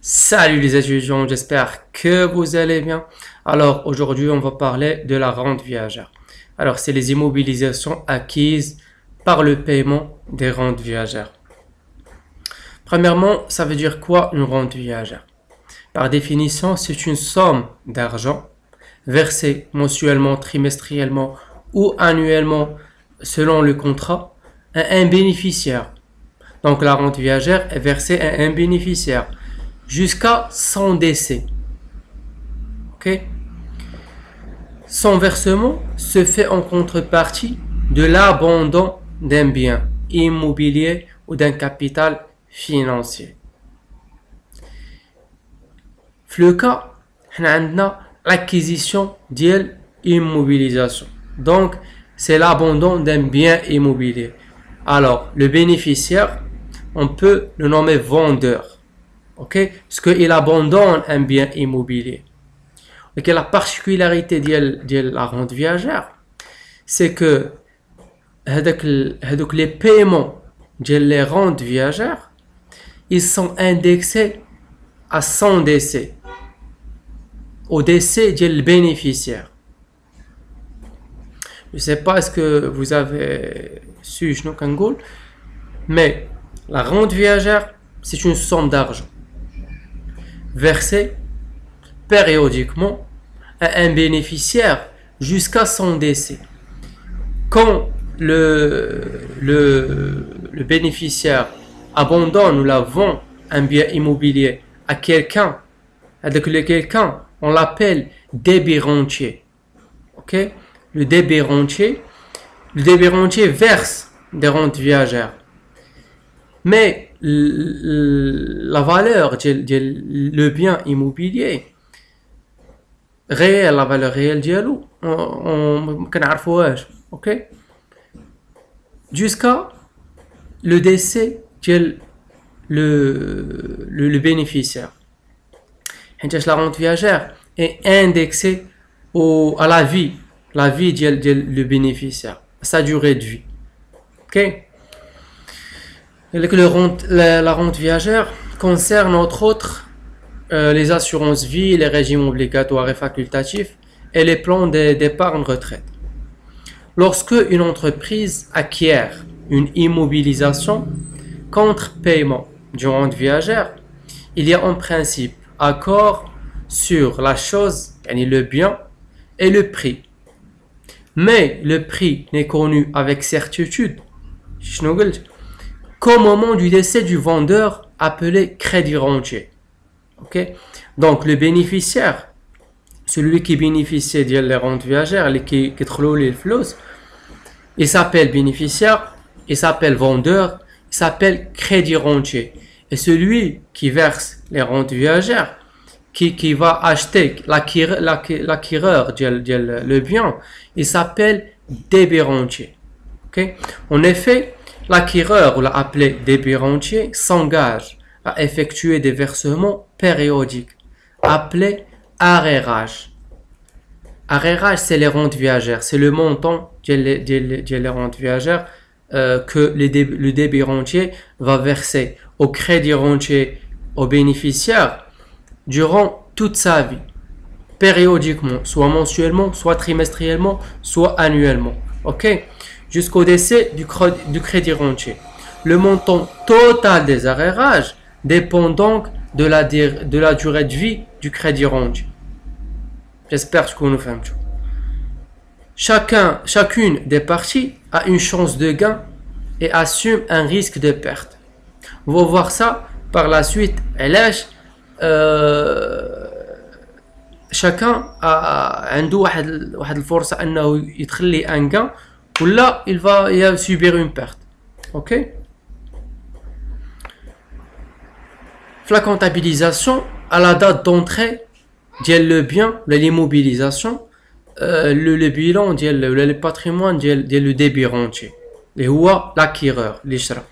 Salut les étudiants, j'espère que vous allez bien. Alors aujourd'hui on va parler de la rente viagère. Alors c'est les immobilisations acquises par le paiement des rentes viagères. Premièrement, ça veut dire quoi une rente viagère? Par définition, c'est une somme d'argent versée mensuellement, trimestriellement ou annuellement selon le contrat à un bénéficiaire. Donc la rente viagère est versée à un bénéficiaire jusqu'à son décès. Ok? Son versement se fait en contrepartie de l'abandon d'un bien immobilier ou d'un capital financier. Dans le cas, on a l'acquisition d'une immobilisation. Donc, c'est l'abandon d'un bien immobilier. Alors, le bénéficiaire, on peut le nommer vendeur. Ok? Parce qu'il abandonne un bien immobilier. Et la particularité de la rente viagère, c'est que les paiements de les rentes viagères, ils sont indexés à son décès, au décès du bénéficiaire. Je ne sais pas ce que vous avez su, mais la rente viagère, c'est une somme d'argent versée périodiquement à un bénéficiaire jusqu'à son décès. Quand le bénéficiaire abandonne ou la vend un bien immobilier à quelqu'un, avec quelqu'un, on l'appelle débit rentier. Ok? Le débit rentier verse des rentes viagères. Mais la valeur le bien immobilier réel, la valeur réelle ديالو on كنعرفوهاش. ok, jusqu'à le décès de le bénéficiaire. La rente viagère est indexée à la vie du bénéficiaire, à sa durée de vie. ok, la rente viagère concerne entre autres les assurances vie, les régimes obligatoires et facultatifs et les plans d'épargne retraite. Lorsque une entreprise acquiert une immobilisation contre paiement d'une rente viagère, il y a en principe accord sur la chose, le bien, et le prix. Mais le prix n'est connu avec certitude qu'au moment du décès du vendeur appelé crédit rentier. Okay? Donc le bénéficiaire, celui qui bénéficie de la rente viagère, qui trouve les flous, il s'appelle bénéficiaire, il s'appelle vendeur, il s'appelle crédit rentier. Et celui qui verse les rentes viagères, qui va acheter l'acquéreur le bien, il s'appelle débit rentier. Okay? En effet, l'acquéreur, ou l'appelé débit rentier, s'engage à effectuer des versements périodiques, appelés arrérages. Arrérage, c'est les rentes viagères, c'est le montant des rentes viagères que le débit rentier va verser au crédit rentier, au bénéficiaire, durant toute sa vie, périodiquement, soit mensuellement, soit trimestriellement, soit annuellement. Ok? Jusqu'au décès du crédit rentier. Le montant total des arrérages dépend donc de la durée de vie du crédit rentier. J'espère que nous faisons. Chacune des parties a une chance de gain et assume un risque de perte. On va voir ça par la suite. Chacun a une force de créer un gain ou là il va subir une perte. Ok? La comptabilisation à la date d'entrée le bien, l'immobilisation, le bilan, le patrimoine, le débit rentier, l'acquéreur, l'ishra.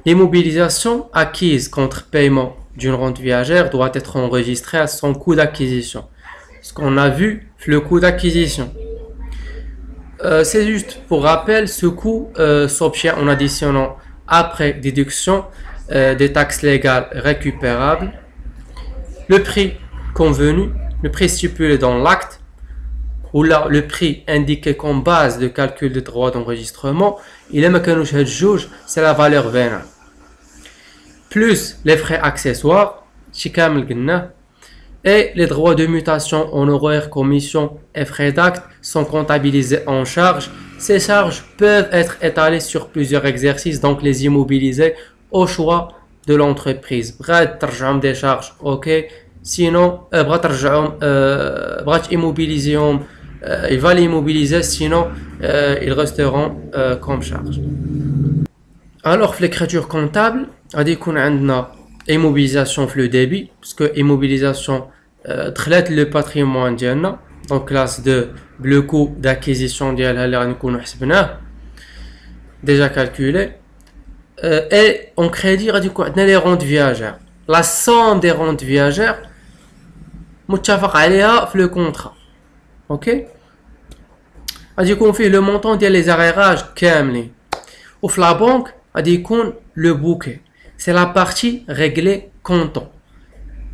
L'immobilisation acquise contre paiement d'une rente viagère doit être enregistrée à son coût d'acquisition. Ce qu'on a vu, le coût d'acquisition. C'est juste pour rappel, ce coût s'obtient en additionnant après déduction des taxes légales récupérables le prix convenu, le prix stipulé dans l'acte, ou là le prix indiqué comme base de calcul de droit d'enregistrement, il est mécanique de juge, c'est la valeur vénale. Plus les frais accessoires, et les droits de mutation, honoraires, commissions et frais d'acte sont comptabilisés en charge. Ces charges peuvent être étalées sur plusieurs exercices, donc les immobiliser au choix de l'entreprise. Bref, des charges, ok. Sinon, immobiliser, il va les immobiliser, sinon ils resteront comme charge. Alors, l'écriture comptable, on a immobilisation le débit, parce que immobilisation traite le patrimoine ديالنا, donc classe de le coût d'acquisition ديالها نكونوا حسبناه déjà calculé, et en crédit غادي يكون عندنا les rentes viagères. La somme des rentes viagères متفق عليها في le contrat, ok. غادي يكون فيه le montant ديال les arrérages كاملين, وفي la banque غادي يكون le bouquet. C'est la partie réglée comptant.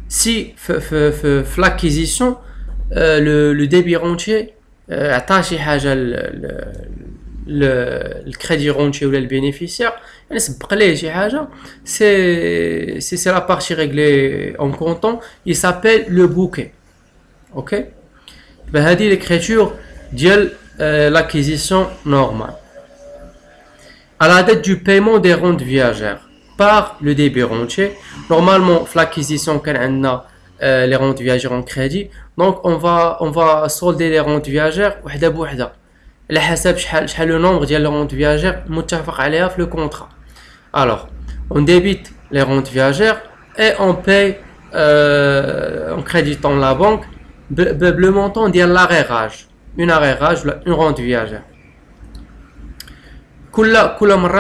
Si l'acquisition, le débit rentier attache le crédit rentier ou le bénéficiaire, c'est la partie réglée en comptant. Il s'appelle le bouquet. Ok? C'est l'écriture de l'acquisition normale. À la date du paiement des rentes viagères par le débit rentier, normalement l'acquisition qu'on a les rentes viagères en crédit, donc on va solder les rentes viagères وحده بوحده على حسب شحال le nombre ديال les rentes viagères متفق عليها في le contrat. Alors on débite les rentes viagères et on paye en créditant la banque le montant de l'arrérage, une rente viagère.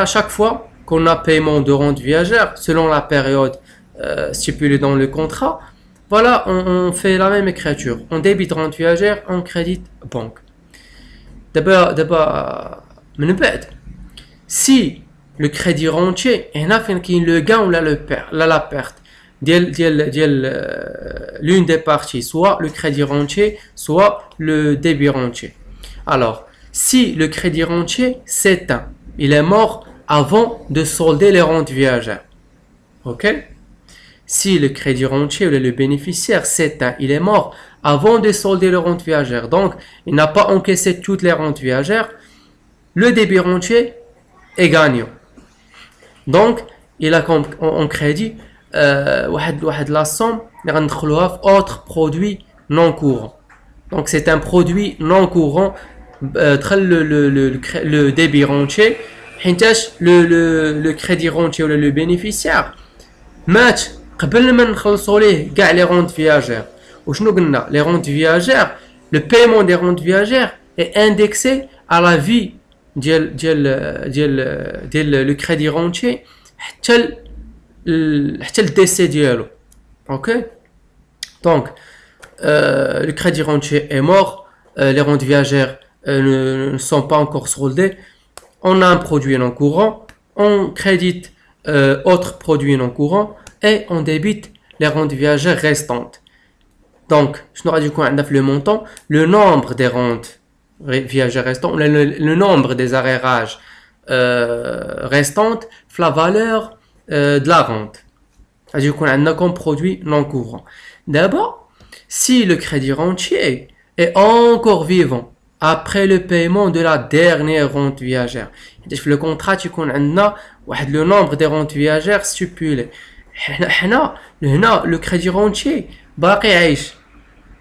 Chaque fois qu'on a paiement de rente viagère selon la période stipulée dans le contrat, voilà, on fait la même écriture. On débite rente viagère, on crédite banque. D'abord, si le crédit rentier est le gain ou la perte l'une des parties, soit le crédit rentier, soit le débit rentier. Alors, si le crédit rentier s'éteint, il est mort avant de solder les rentes viagères. Ok? Si le crédit rentier ou le bénéficiaire s'éteint, il est mort avant de solder les rentes viagères. Donc, il n'a pas encaissé toutes les rentes viagères. Le débit rentier est gagnant. Donc, il a en crédit la somme autre produit non courant. Donc, c'est un produit non courant, le débit rentier. Le crédit rentier ou le bénéficiaire مات قبل ما نخلصوا ليه كاع les rentes viagères. وشنو قلنا les rentes viagères, le paiement des rentes viagères est indexé à la vie ديال le crédit rentier حتى le décès ديالو. OK, donc le crédit rentier est mort, les rentes viagères ne sont pas encore soldées. On a un produit non courant, on crédite autre produit non courant et on débite les rentes viagères restantes. Donc, je n'aurai du coup le montant, le nombre des rentes viagères restantes, le nombre des arrérages restantes, la valeur de la rente. Du coup, on a comme produit non courant. D'abord, si le crédit rentier est encore vivant après le paiement de la dernière rente viagère, le contrat le nombre de rentes viagères stipulé. Le crédit rentier باقي عايش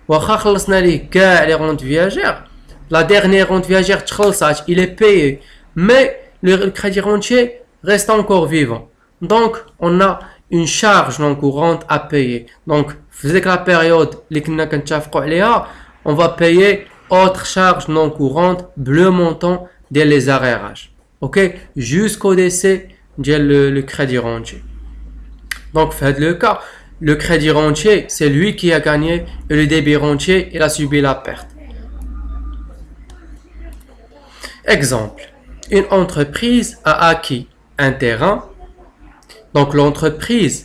واخا خلصنا ليه كاع les rentes viagères, la dernière rente viagère تخلصات, il est payé, mais le crédit rentier reste encore vivant. Donc on a une charge non courante à payer. Donc faisait que la période اللي كنا كنتفقوا عليها, on va payer autre charge non courante, le montant des arrérages. Ok, jusqu'au décès le crédit rentier. Donc, faites le cas, le crédit rentier, c'est lui qui a gagné et le débit rentier, il a subi la perte. Exemple, une entreprise a acquis un terrain. Donc, l'entreprise,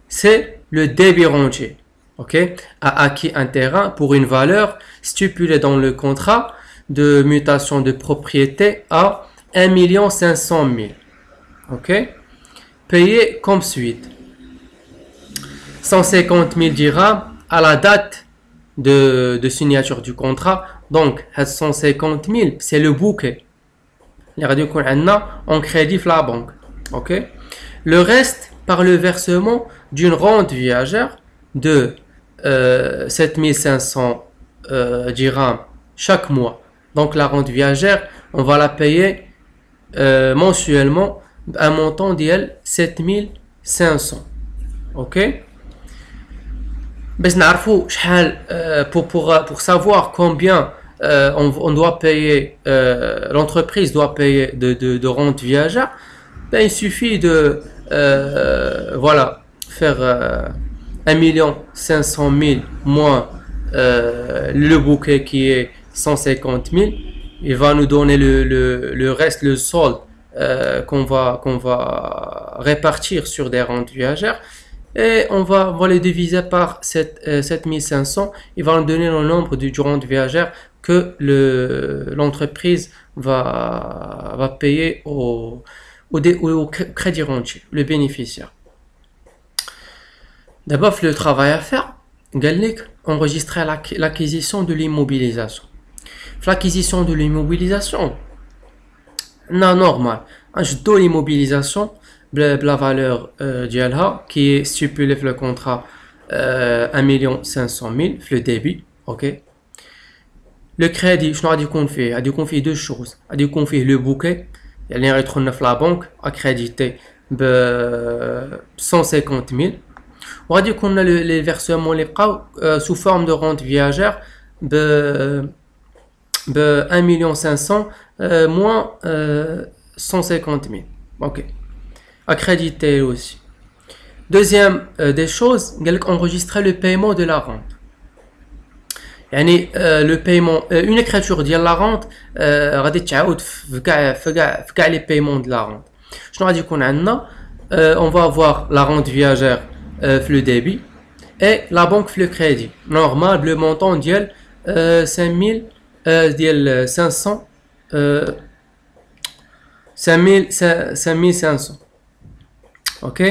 c'est le débit rentier. ok, a acquis un terrain pour une valeur stipulée dans le contrat de mutation de propriété à 1 500 000. Ok, payé comme suite 150 000 dirhams à la date de signature du contrat. Donc 150 000 c'est le bouquet les radios qu'on a en crédit la banque. Ok, le reste par le versement d'une rente viagère de 7500 dirhams chaque mois. Donc la rente viagère, on va la payer mensuellement un montant d'elle 7500. Ok, pour savoir combien on doit payer, l'entreprise doit payer de rente viagère, ben, il suffit de voilà, faire 1 500 000 moins le bouquet qui est 150 000. Il va nous donner le reste, le solde qu'on va répartir sur des rentes viagères. Et on va les diviser par 7500. Il va nous donner le nombre du rente viagère que l'entreprise va payer au crédit rentier, le bénéficiaire. D'abord, le travail à faire, enregistrer l'acquisition de l'immobilisation. L'acquisition de l'immobilisation, non, normal. Je donne l'immobilisation, la valeur d'Yalha, qui est stipulée dans le contrat 1 500 000, le débit, ok. Le crédit, je n'ai confié deux choses. Je n'ai confié le bouquet, il y a la banque accrédité 150 000. On va dire qu'on a les versements sous forme de rente viagère de 1 500 000 moins 150 000. Ok. Accrédité aussi. Deuxième des choses, enregistrer le paiement de la rente. Le paiement, une écriture de la rente, غادي تعاود في كاع les paiements de la rente. شنو غادي يكون عندنا؟ On va avoir la rente viagère le débit et la banque le crédit. Normal, le montant ديال 5000 ديال 500 5500. Ok.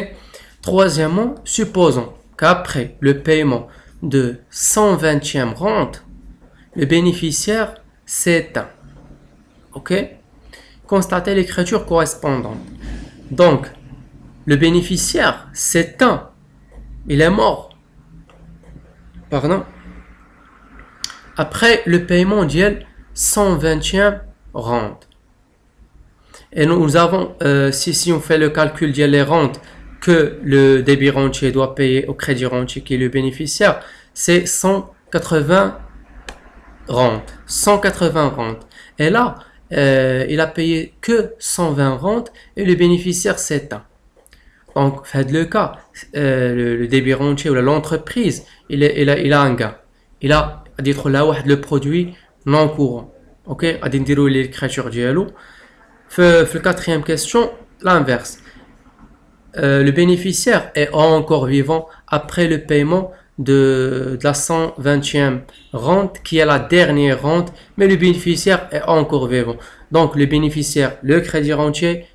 Troisièmement, supposons qu'après le paiement de 120e rente, le bénéficiaire s'éteint. Ok. Constatez l'écriture correspondante. Donc, le bénéficiaire s'éteint. Il est mort. Pardon. Après le paiement d'elle 120e rente. Et nous avons, si on fait le calcul des rentes que le débit rentier doit payer au crédit rentier qui est le bénéficiaire, c'est 180 rentes. 180 rentes. Et là, il a payé que 120 rentes et le bénéficiaire s'éteint. Donc, faites le cas, le débit rentier ou l'entreprise, il a un gain. Il a le produit non courant. Ok, à dire l'écriture diallo. La quatrième question, l'inverse. Le bénéficiaire est encore vivant après le paiement de la 120e rente qui est la dernière rente, mais le bénéficiaire est encore vivant. Donc le bénéficiaire, le crédit rentier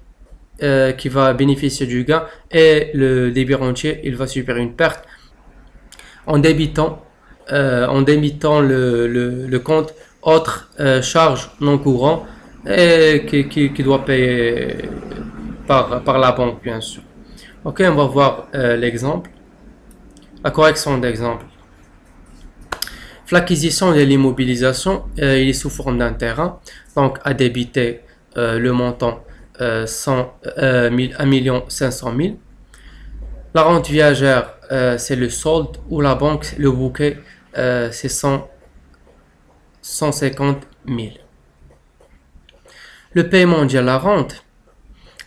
qui va bénéficier du gain et le débit rentier, il va subir une perte en débitant le compte autre charge non courant et qui doit payer par la banque bien sûr. Ok, on va voir l'exemple, la correction d'exemple. L'acquisition de l'immobilisation, il est sous forme d'un terrain, donc à débiter le montant 1 500 000. La rente viagère, c'est le solde, ou la banque, le bouquet, c'est 150 000. Le paiement de la rente,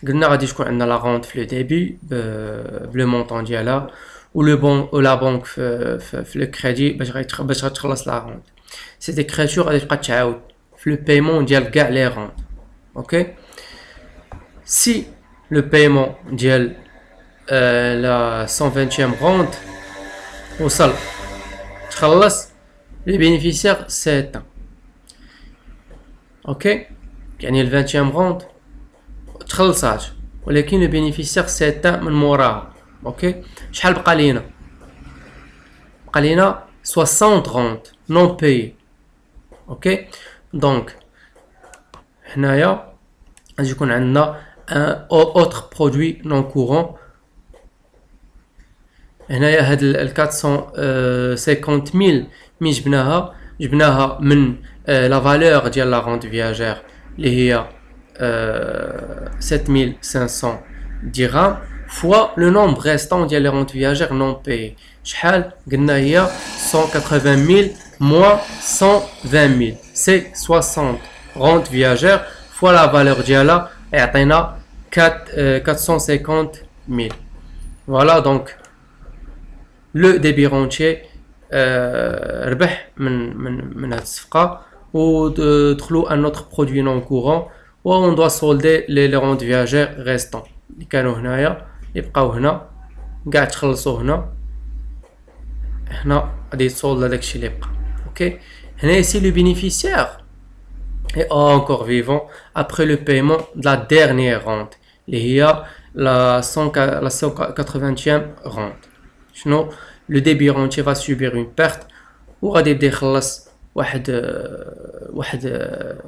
on a la rente le début, le montant ديالها ou la banque le crédit باش غتخلص la rente. Cette écriture غادي تبقى تعاود في le paiement ديال كاع les rentes. OK. Si le paiement ديال la 120e rente وصل تخلص le bénéficiaire c'est éteint. Ok, يعني ال 20e ronde تخلصات ولكن le bénéficiaire c'est éteint من موراها. ok شحال بقى لينا؟ بقى لينا 60 rondes non payées. ok donc هنايا غادي يكون عندنا un autre produit non courant. هنايا هاد ال 450,000 مين جبناها من لا فالور ديال لا رونت فياجير اللي هي 7500 dirhams fois le nombre restant ديال لي رونت فياجير non payés. شحال قلنا هي 180,000 moins 120,000 c'est 60 rentes viagères fois la valeur ديالها يعطينا 450,000. voilà donc le débit rentier ربح من هاد الصفقة ودخلوا un autre produit non courant و on doit solder les rentes viagères restants اللي كانوا هنايا يبقاو هنا كاع تخلصوا هنا غادي يتصولد داكشي اللي بقى. اوكي هنا si le bénéficiaire est encore vivant après le paiement de la dernière rente اللي هي la 180e rente. شنو le débit rentier va subir une perte وغادي يبدا يخلص واحد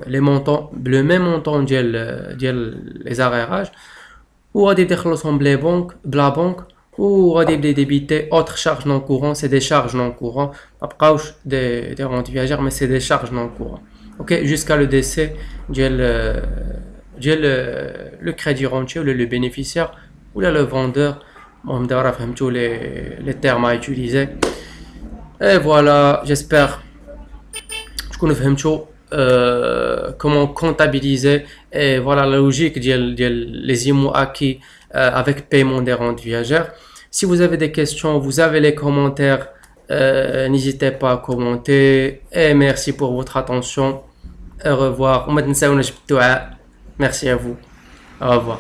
لي مونطون بلو ميم مونطون ديال لي زاريراج وغادي يبدا يخلصهم بلا بنك وغادي يبدا يديبيتي autres charges non courantes. c'est des charges non courantes ما بقاوش des rentes viagères mais c'est des charges non courantes. ok jusqu'à le décès ديال le crédit rentier ou le bénéficiaire ou le vendeur. Bon, d'abord, fahmtou les termes à utiliser. Et voilà, j'espère que vous fahmtou comment comptabiliser et voilà la logique les IMO acquis avec paiement des rentes viagères. Si vous avez des questions, vous avez les commentaires, n'hésitez pas à commenter. Et merci pour votre attention. Au revoir. Merci à vous. Au revoir.